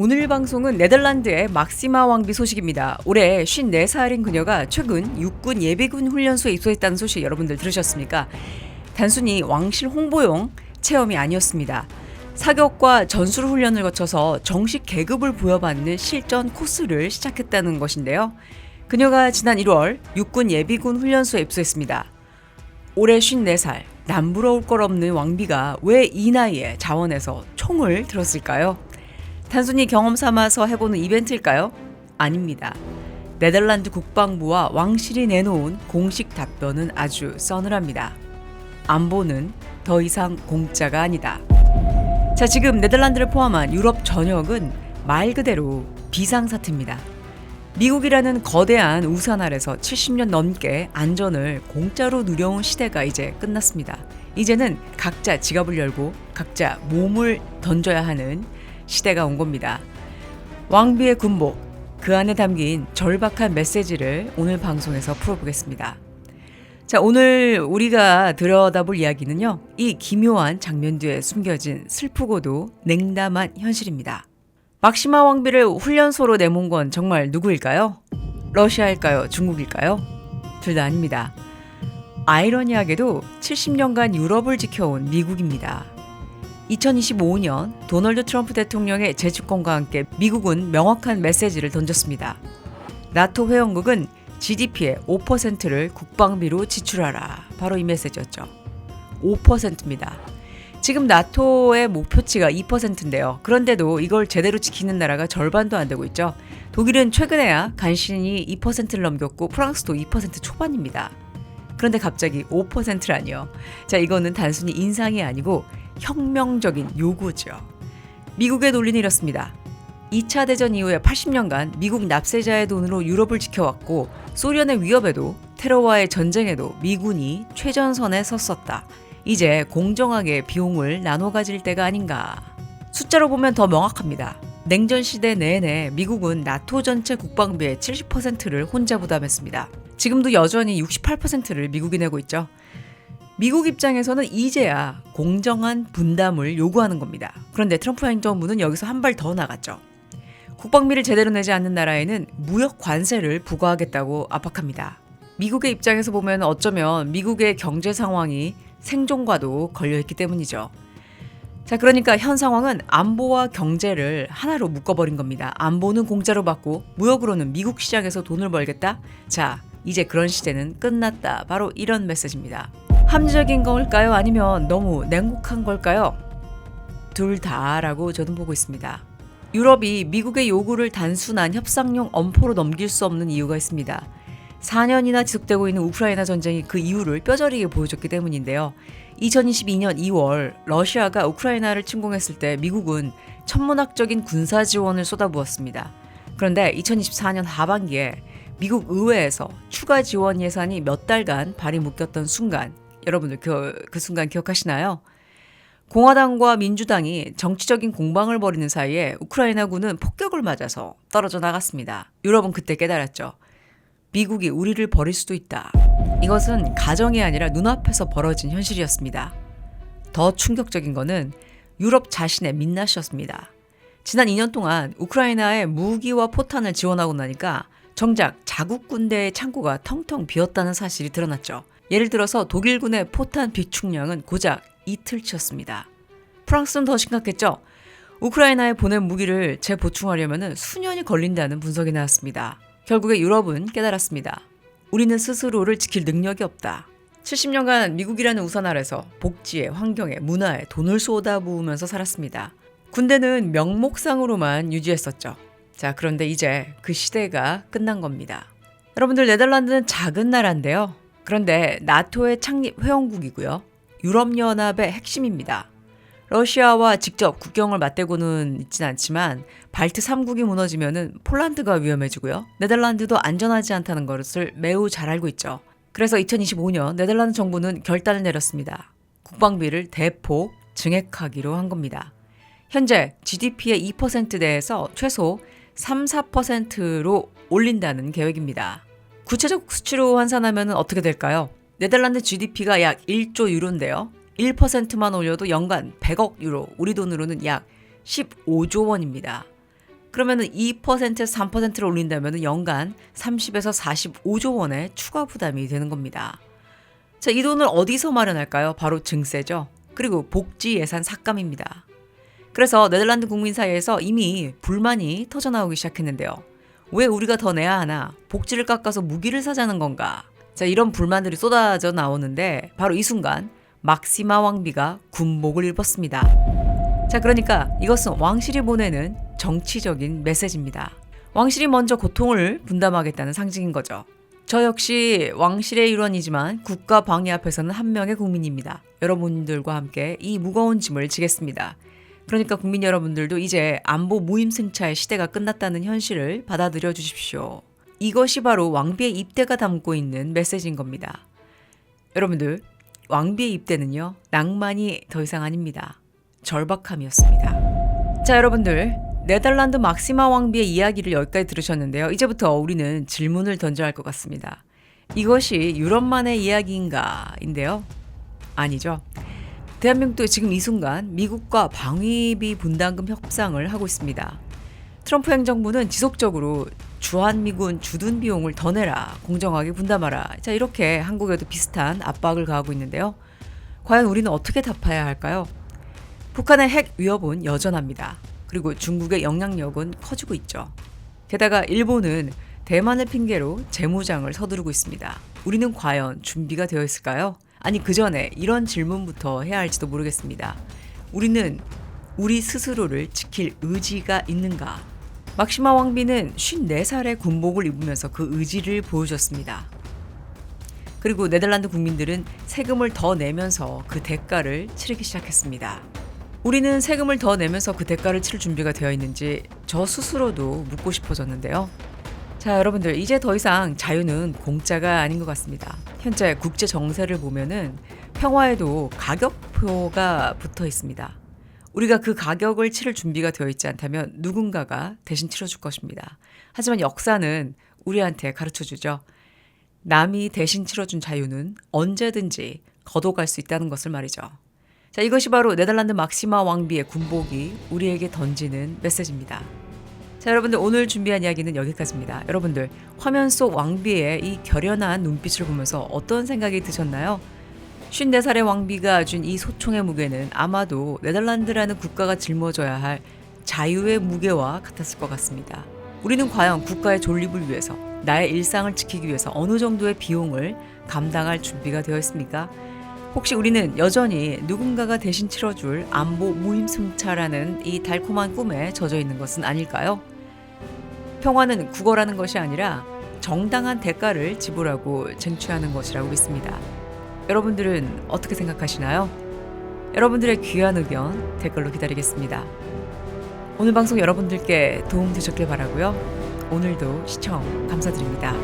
오늘 방송은 네덜란드의 막시마 왕비 소식입니다. 올해 54살인 그녀가 최근 육군 예비군 훈련소에 입소했다는 소식 여러분들 들으셨습니까? 단순히 왕실 홍보용 체험이 아니었습니다. 사격과 전술 훈련을 거쳐서 정식 계급을 부여받는 실전 코스를 시작했다는 것인데요. 그녀가 지난 1월 육군 예비군 훈련소에 입소했습니다. 올해 54살, 남부러울 것 없는 왕비가 왜 이 나이에 자원에서 총을 들었을까요? 단순히 경험 삼아서 해보는 이벤트일까요? 아닙니다. 네덜란드 국방부와 왕실이 내놓은 공식 답변은 아주 서늘합니다. 안보는 더 이상 공짜가 아니다. 자, 지금 네덜란드를 포함한 유럽 전역은 말 그대로 비상사태입니다. 미국이라는 거대한 우산 아래서 70년 넘게 안전을 공짜로 누려온 시대가 이제 끝났습니다. 이제는 각자 지갑을 열고 각자 몸을 던져야 하는 시대가 온 겁니다. 왕비의 군복, 그 안에 담긴 절박한 메시지를 오늘 방송에서 풀어보겠습니다. 자, 오늘 우리가 들여다볼 이야기는요, 이 기묘한 장면 뒤에 숨겨진 슬프고도 냉담한 현실입니다. 막시마 왕비를 훈련소로 내몬 건 정말 누구일까요? 러시아일까요? 중국일까요? 둘 다 아닙니다. 아이러니하게도 70년간 유럽을 지켜온 미국입니다. 2025년 도널드 트럼프 대통령의 재집권과 함께 미국은 명확한 메시지를 던졌습니다. 나토 회원국은 GDP의 5%를 국방비로 지출하라. 바로 이 메시지였죠. 5%입니다. 지금 나토의 목표치가 2%인데요. 그런데도 이걸 제대로 지키는 나라가 절반도 안 되고 있죠. 독일은 최근에야 간신히 2%를 넘겼고 프랑스도 2% 초반입니다. 그런데 갑자기 5%라니요. 자, 이거는 단순히 인상이 아니고 혁명적인 요구죠. 미국의 논리는 이렇습니다. 2차 대전 이후에 80년간 미국 납세자의 돈으로 유럽을 지켜왔고 소련의 위협에도 테러와의 전쟁에도 미군이 최전선에 섰었다. 이제 공정하게 비용을 나눠 가질 때가 아닌가. 숫자로 보면 더 명확합니다. 냉전 시대 내내 미국은 나토 전체 국방비의 70%를 혼자 부담했습니다. 지금도 여전히 68%를 미국이 내고 있죠. 미국 입장에서는 이제야 공정한 분담을 요구하는 겁니다. 그런데 트럼프 행정부는 여기서 한 발 더 나갔죠. 국방비를 제대로 내지 않는 나라에는 무역 관세를 부과하겠다고 압박합니다. 미국의 입장에서 보면 어쩌면 미국의 경제 상황이 생존과도 걸려있기 때문이죠. 자, 그러니까 현 상황은 안보와 경제를 하나로 묶어버린 겁니다. 안보는 공짜로 받고 무역으로는 미국 시장에서 돈을 벌겠다? 자, 이제 그런 시대는 끝났다. 바로 이런 메시지입니다. 합리적인 걸까요? 아니면 너무 냉혹한 걸까요? 둘 다라고 저는 보고 있습니다. 유럽이 미국의 요구를 단순한 협상용 엄포로 넘길 수 없는 이유가 있습니다. 4년이나 지속되고 있는 우크라이나 전쟁이 그 이유를 뼈저리게 보여줬기 때문인데요. 2022년 2월 러시아가 우크라이나를 침공했을 때 미국은 천문학적인 군사 지원을 쏟아부었습니다. 그런데 2024년 하반기에 미국 의회에서 추가 지원 예산이 몇 달간 발이 묶였던 순간, 여러분들 그 순간 기억하시나요? 공화당과 민주당이 정치적인 공방을 벌이는 사이에 우크라이나군은 폭격을 맞아서 떨어져 나갔습니다. 유럽은 그때 깨달았죠. 미국이 우리를 버릴 수도 있다. 이것은 가정이 아니라 눈앞에서 벌어진 현실이었습니다. 더 충격적인 것은 유럽 자신의 민낯이었습니다. 지난 2년 동안 우크라이나에 무기와 포탄을 지원하고 나니까 정작 자국 군대의 창고가 텅텅 비었다는 사실이 드러났죠. 예를 들어서 독일군의 포탄 비축량은 고작 이틀치였습니다. 프랑스는 더 심각했죠. 우크라이나에 보낸 무기를 재보충하려면 수년이 걸린다는 분석이 나왔습니다. 결국에 유럽은 깨달았습니다. 우리는 스스로를 지킬 능력이 없다. 70년간 미국이라는 우산 아래서 복지에, 환경에, 문화에 돈을 쏟아부으면서 살았습니다. 군대는 명목상으로만 유지했었죠. 자, 그런데 이제 그 시대가 끝난 겁니다. 여러분들, 네덜란드는 작은 나라인데요. 그런데 나토의 창립 회원국이고요. 유럽연합의 핵심입니다. 러시아와 직접 국경을 맞대고는 있진 않지만 발트 3국이 무너지면은 폴란드가 위험해지고요. 네덜란드도 안전하지 않다는 것을 매우 잘 알고 있죠. 그래서 2025년 네덜란드 정부는 결단을 내렸습니다. 국방비를 대폭 증액하기로 한 겁니다. 현재 GDP의 2%대에서 최소 3, 4%로 올린다는 계획입니다. 구체적 수치로 환산하면 어떻게 될까요? 네덜란드 GDP가 약 1조 유로인데요. 1%만 올려도 연간 100억 유로, 우리 돈으로는 약 15조 원입니다. 그러면은 2%에서 3%를 올린다면 연간 30에서 45조 원의 추가 부담이 되는 겁니다. 자, 이 돈을 어디서 마련할까요? 바로 증세죠. 그리고 복지 예산 삭감입니다. 그래서 네덜란드 국민 사이에서 이미 불만이 터져나오기 시작했는데요. 왜 우리가 더 내야 하나? 복지를 깎아서 무기를 사자는 건가? 자, 이런 불만들이 쏟아져 나오는데 바로 이 순간 막시마 왕비가 군복을 입었습니다. 자, 그러니까 이것은 왕실이 보내는 정치적인 메시지입니다. 왕실이 먼저 고통을 분담하겠다는 상징인 거죠. 저 역시 왕실의 일원이지만 국가 방위 앞에서는 한 명의 국민입니다. 여러분들과 함께 이 무거운 짐을 지겠습니다. 그러니까 국민 여러분들도 이제 안보 무임승차의 시대가 끝났다는 현실을 받아들여 주십시오. 이것이 바로 왕비의 입대가 담고 있는 메시지인 겁니다. 여러분들, 왕비의 입대는요, 낭만이 더 이상 아닙니다. 절박함이었습니다. 자, 여러분들, 네덜란드 막시마 왕비의 이야기를 여기까지 들으셨는데요. 이제부터 우리는 질문을 던져야 할 것 같습니다. 이것이 유럽만의 이야기인가? 인데요. 아니죠. 대한민국도 지금 이 순간 미국과 방위비 분담금 협상을 하고 있습니다. 트럼프 행정부는 지속적으로 주한미군 주둔 비용을 더 내라, 공정하게 분담하라. 자, 이렇게 한국에도 비슷한 압박을 가하고 있는데요. 과연 우리는 어떻게 답해야 할까요? 북한의 핵 위협은 여전합니다. 그리고 중국의 영향력은 커지고 있죠. 게다가 일본은 대만을 핑계로 재무장을 서두르고 있습니다. 우리는 과연 준비가 되어 있을까요? 아니, 그 전에 이런 질문부터 해야 할지도 모르겠습니다. 우리는 우리 스스로를 지킬 의지가 있는가? 막시마 왕비는 54살의 군복을 입으면서 그 의지를 보여줬습니다. 그리고 네덜란드 국민들은 세금을 더 내면서 그 대가를 치르기 시작했습니다. 우리는 세금을 더 내면서 그 대가를 치를 준비가 되어 있는지 저 스스로도 묻고 싶어졌는데요. 자, 여러분들, 이제 더 이상 자유는 공짜가 아닌 것 같습니다. 현재 국제 정세를 보면은 평화에도 가격표가 붙어 있습니다. 우리가 그 가격을 치를 준비가 되어 있지 않다면 누군가가 대신 치러줄 것입니다. 하지만 역사는 우리한테 가르쳐주죠. 남이 대신 치러준 자유는 언제든지 거둬갈 수 있다는 것을 말이죠. 자, 이것이 바로 네덜란드 막시마 왕비의 군복이 우리에게 던지는 메시지입니다. 자, 여러분들, 오늘 준비한 이야기는 여기까지입니다. 여러분들, 화면 속 왕비의 이 결연한 눈빛을 보면서 어떤 생각이 드셨나요? 54살의 왕비가 준 이 소총의 무게는 아마도 네덜란드라는 국가가 짊어져야 할 자유의 무게와 같았을 것 같습니다. 우리는 과연 국가의 존립을 위해서, 나의 일상을 지키기 위해서 어느 정도의 비용을 감당할 준비가 되어 있습니까? 혹시 우리는 여전히 누군가가 대신 치러줄 안보 무임승차라는 이 달콤한 꿈에 젖어 있는 것은 아닐까요? 평화는 국어라는 것이 아니라 정당한 대가를 지불하고 쟁취하는 것이라고 믿습니다. 여러분들은 어떻게 생각하시나요? 여러분들의 귀한 의견 댓글로 기다리겠습니다. 오늘 방송 여러분들께 도움 되셨길 바라고요. 오늘도 시청 감사드립니다.